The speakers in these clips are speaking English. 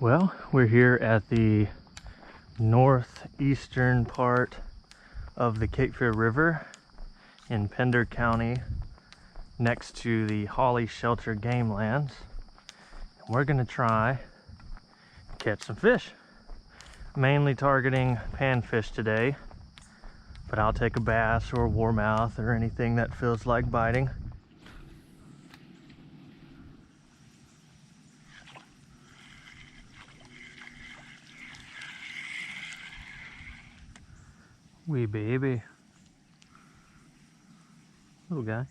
Well, we're here at the northeastern part of the Cape Fear River in Pender County, next to the Holly Shelter Game Lands. And we're gonna try catch some fish. Mainly targeting panfish today, but I'll take a bass or a warmouth or anything that feels like biting. Wee baby. Little guy.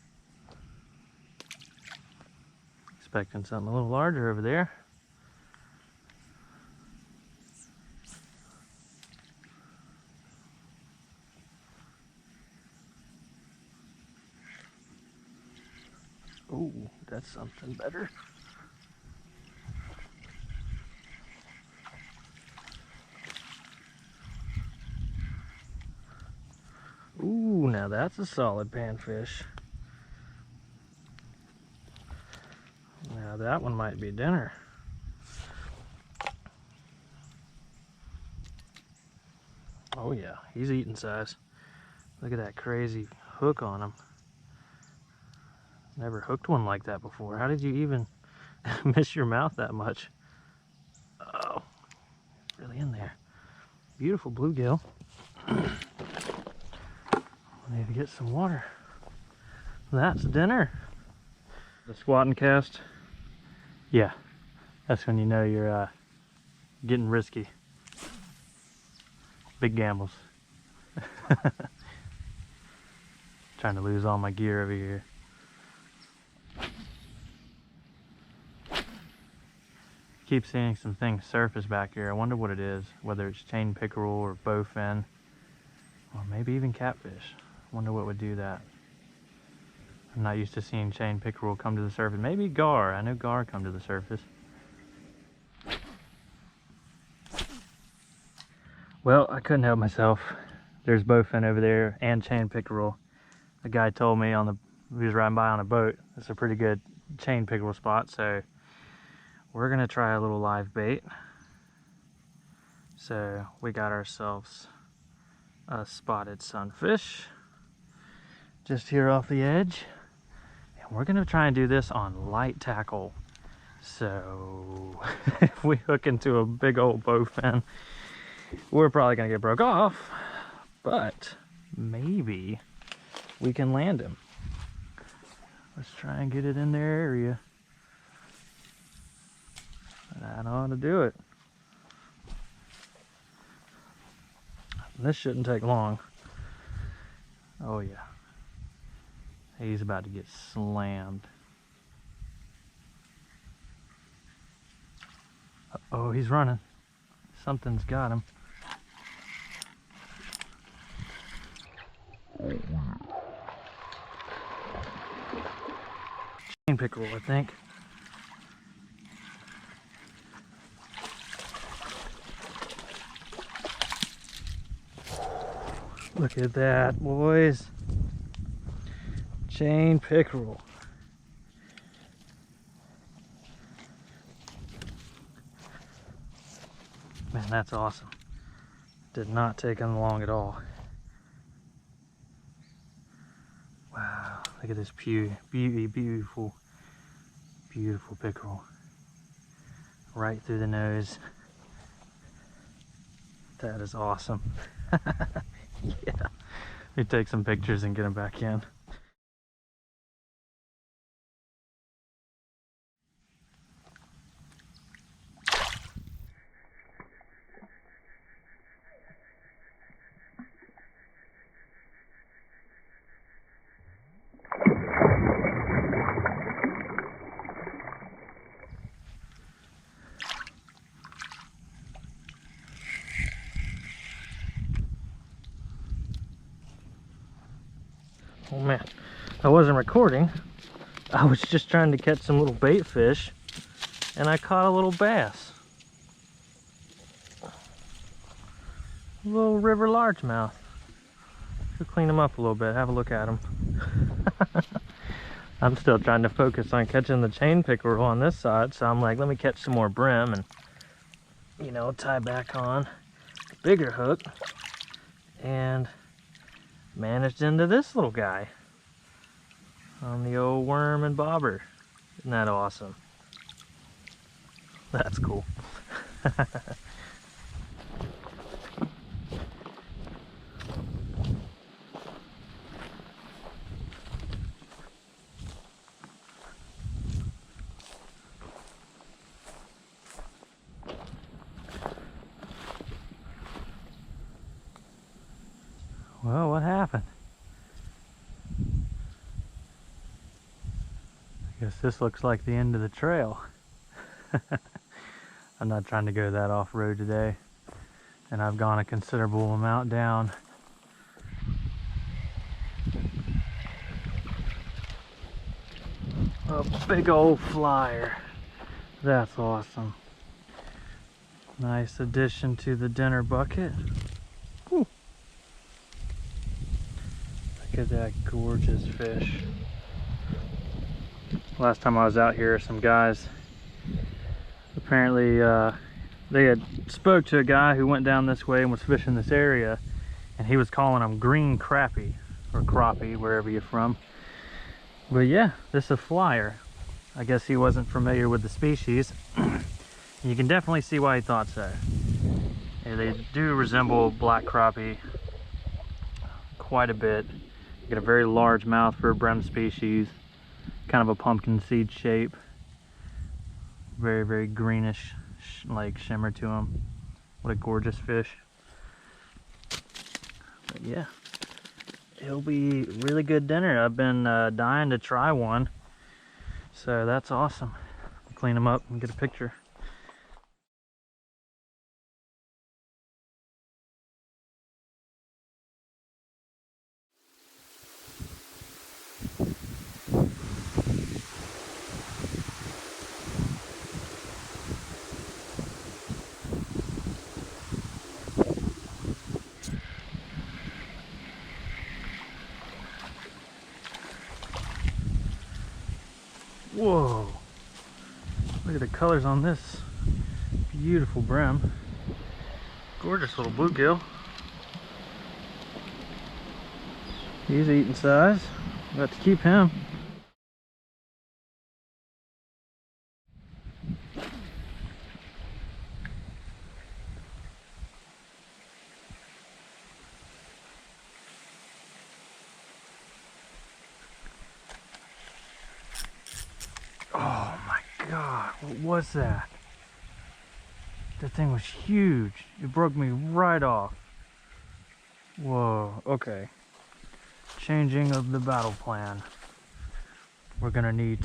Expecting something a little larger over there. Oh, that's something better. Ooh, now that's a solid panfish. Now that one might be dinner. Oh yeah, he's eating size. Look at that crazy hook on him. Never hooked one like that before. How did you even miss your mouth that much? Oh, really in there. Beautiful bluegill. I need to get some water. That's dinner. The squat and cast? Yeah, that's when you know you're getting risky. Big gambles. Trying to lose all my gear over here. Keep seeing some things surface back here. I wonder what it is, whether it's chain pickerel or bowfin, or maybe even catfish. I wonder what would do that. I'm not used to seeing chain pickerel come to the surface. Maybe gar. I know gar come to the surface. Well, I couldn't help myself. There's bowfin over there and chain pickerel. The guy told me he was riding by on a boat. It's a pretty good chain pickerel spot, so we're gonna try a little live bait. So we got ourselves a spotted sunfish just here off the edge. And we're gonna try and do this on light tackle. So if we hook into a big old bowfin, we're probably gonna get broke off, but maybe we can land him. Let's try and get it in their area. That ought to do it. This shouldn't take long. Oh yeah. He's about to get slammed. Uh-oh, he's running. Something's got him. Chain pickerel, I think. Look at that, boys. Chain pickerel. Man, that's awesome. Did not take him long at all. Wow, look at this beautiful, beautiful pickerel. Right through the nose. That is awesome. Yeah, let me take some pictures and get him back in. Oh man, I wasn't recording. I was just trying to catch some little bait fish, and I caught a little bass. A little river largemouth. Should clean them up a little bit, have a look at them. I'm still trying to focus on catching the chain pickerel on this side, so I'm like, let me catch some more brim and you know, tie back on a bigger hook and managed into this little guy on the old worm and bobber. Isn't that awesome? That's cool. Well, what happened? I guess this looks like the end of the trail. I'm not trying to go that off-road today, and I've gone a considerable amount down. A big old flyer. That's awesome. Nice addition to the dinner bucket. Whew. Look at that gorgeous fish. Last time I was out here, some guys apparently they had spoke to a guy who went down this way and was fishing this area, and he was calling them green crappie or crappie, wherever you're from. But yeah, this is a flyer. I guess he wasn't familiar with the species. You can definitely see why he thought so. Yeah, they do resemble black crappie quite a bit. You get a very large mouth for a brim species, kind of a pumpkin seed shape. Very, very greenish like shimmer to them. What a gorgeous fish. But yeah, it'll be really good dinner. I've been dying to try one, so that's awesome. I'll clean them up and get a picture. Whoa, look at the colors on this beautiful brim. Gorgeous little bluegill. He's eating size. Got to keep him. Oh my God, what was that? That thing was huge. It broke me right off. Whoa, okay. Changing of the battle plan. We're gonna need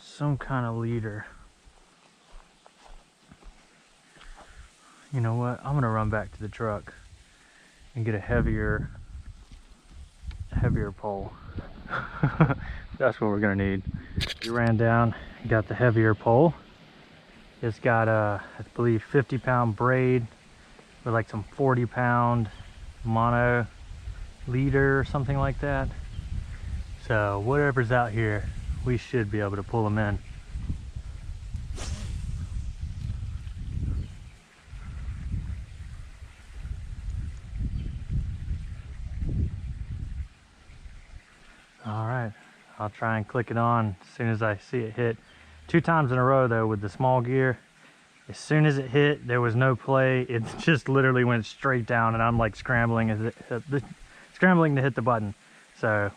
some kind of leader. You know what? I'm gonna run back to the truck and get a heavier pole. That's what we're gonna need. We ran down, got the heavier pole. It's got a, I believe, 50-pound braid with like some 40-pound mono leader or something like that. So whatever's out here, we should be able to pull them in. All right, I'll try and click it on as soon as I see it hit. 2 times in a row though with the small gear. As soon as it hit, there was no play. It just literally went straight down, and I'm like scrambling to hit the button. So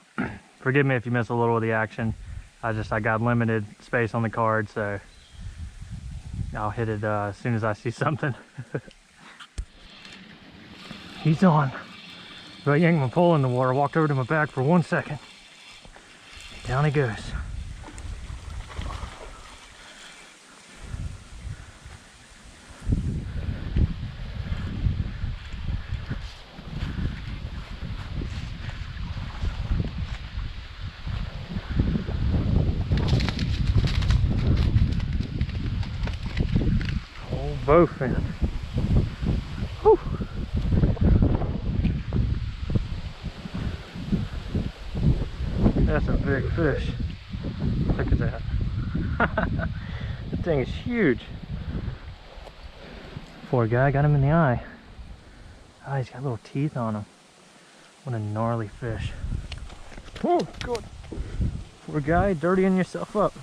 forgive me if you miss a little of the action. I got limited space on the card, so I'll hit it as soon as I see something. He's on. So I yanked my pole in the water, walked over to my back for 1 second. Down he goes. Old bowfin. Whew. That's a big fish. Look at that. That thing is huge. Poor guy, got him in the eye. Ah, he's got little teeth on him. What a gnarly fish. Oh, God. Poor guy, dirtying yourself up.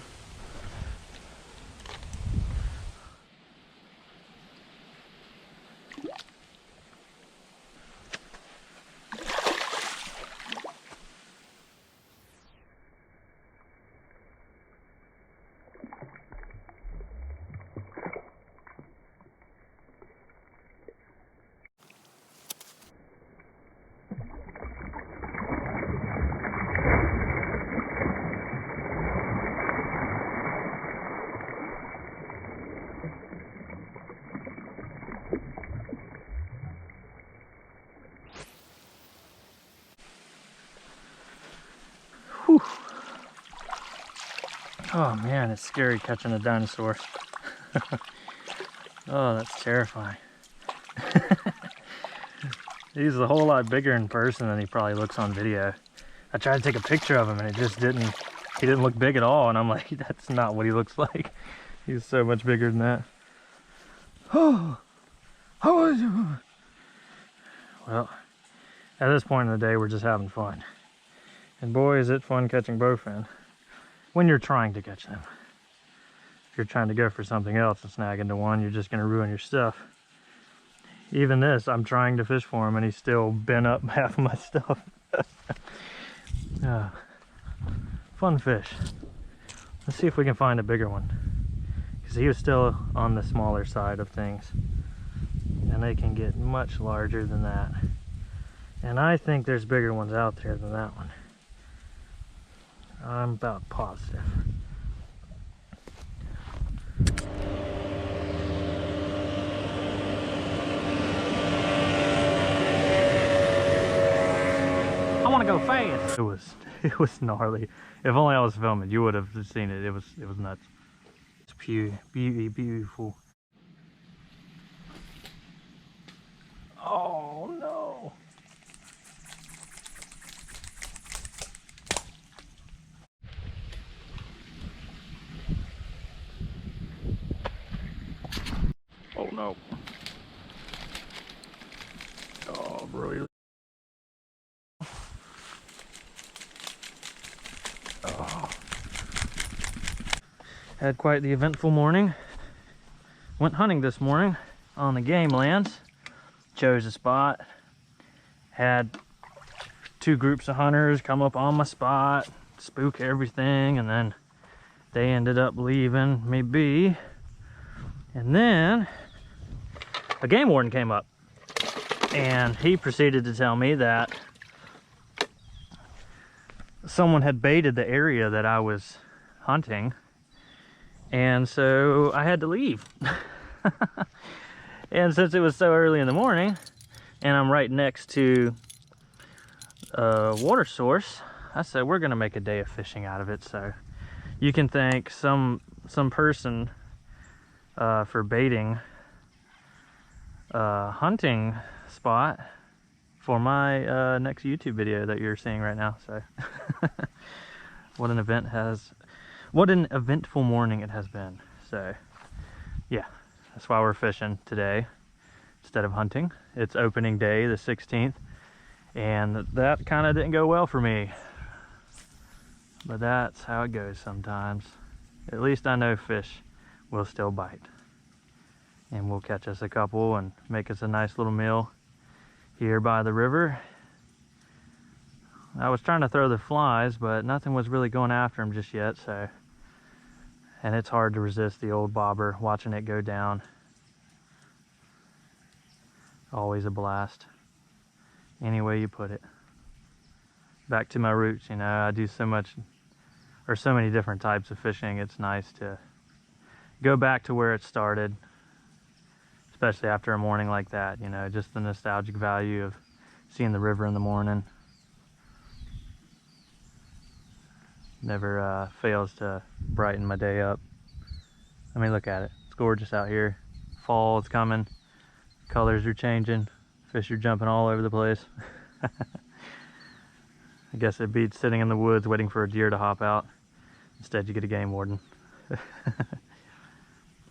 Whew. Oh man, it's scary catching a dinosaur. Oh, that's terrifying. He's a whole lot bigger in person than he probably looks on video. I tried to take a picture of him and he didn't look big at all, and I'm like, that's not what he looks like. He's so much bigger than that. Oh, how is it? Well, at this point in the day, we're just having fun. And boy, is it fun catching bowfin when you're trying to catch them. If you're trying to go for something else and snag into one, you're just going to ruin your stuff. Even this, I'm trying to fish for him and he's still bent up half of my stuff. Fun fish. Let's see if we can find a bigger one, because he was still on the smaller side of things, and they can get much larger than that. And I think there's bigger ones out there than that one. I'm about positive. I want to go fast. It was gnarly. If only I was filming, you would have seen it. It was nuts. It's beautiful. Oh no. Oh no. Oh, really? Oh. Had quite the eventful morning. Went hunting this morning on the game lands. Chose a spot. Had two groups of hunters come up on my spot, spook everything, and then they ended up leaving me be. And then a game warden came up and he proceeded to tell me that someone had baited the area that I was hunting, and so I had to leave. And since it was so early in the morning and I'm right next to a water source, I said we're gonna make a day of fishing out of it. So you can thank some person for baiting a hunting spot for my next YouTube video that you're seeing right now. So what an eventful morning it has been. So yeah, that's why we're fishing today instead of hunting. It's opening day, the 16th, and that kind of didn't go well for me, but that's how it goes sometimes. At least I know fish will still bite, and we'll catch us a couple and make us a nice little meal here by the river. I was trying to throw the flies, but nothing was really going after them just yet, so, and it's hard to resist the old bobber, watching it go down. Always a blast, any way you put it. Back to my roots, you know, I do so much, or so many different types of fishing. It's nice to go back to where it started, especially after a morning like that, you know, just the nostalgic value of seeing the river in the morning. Never fails to brighten my day up. I mean, look at it. It's gorgeous out here. Fall is coming. Colors are changing. Fish are jumping all over the place. I guess it beats sitting in the woods waiting for a deer to hop out. Instead, you get a game warden.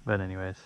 But anyways.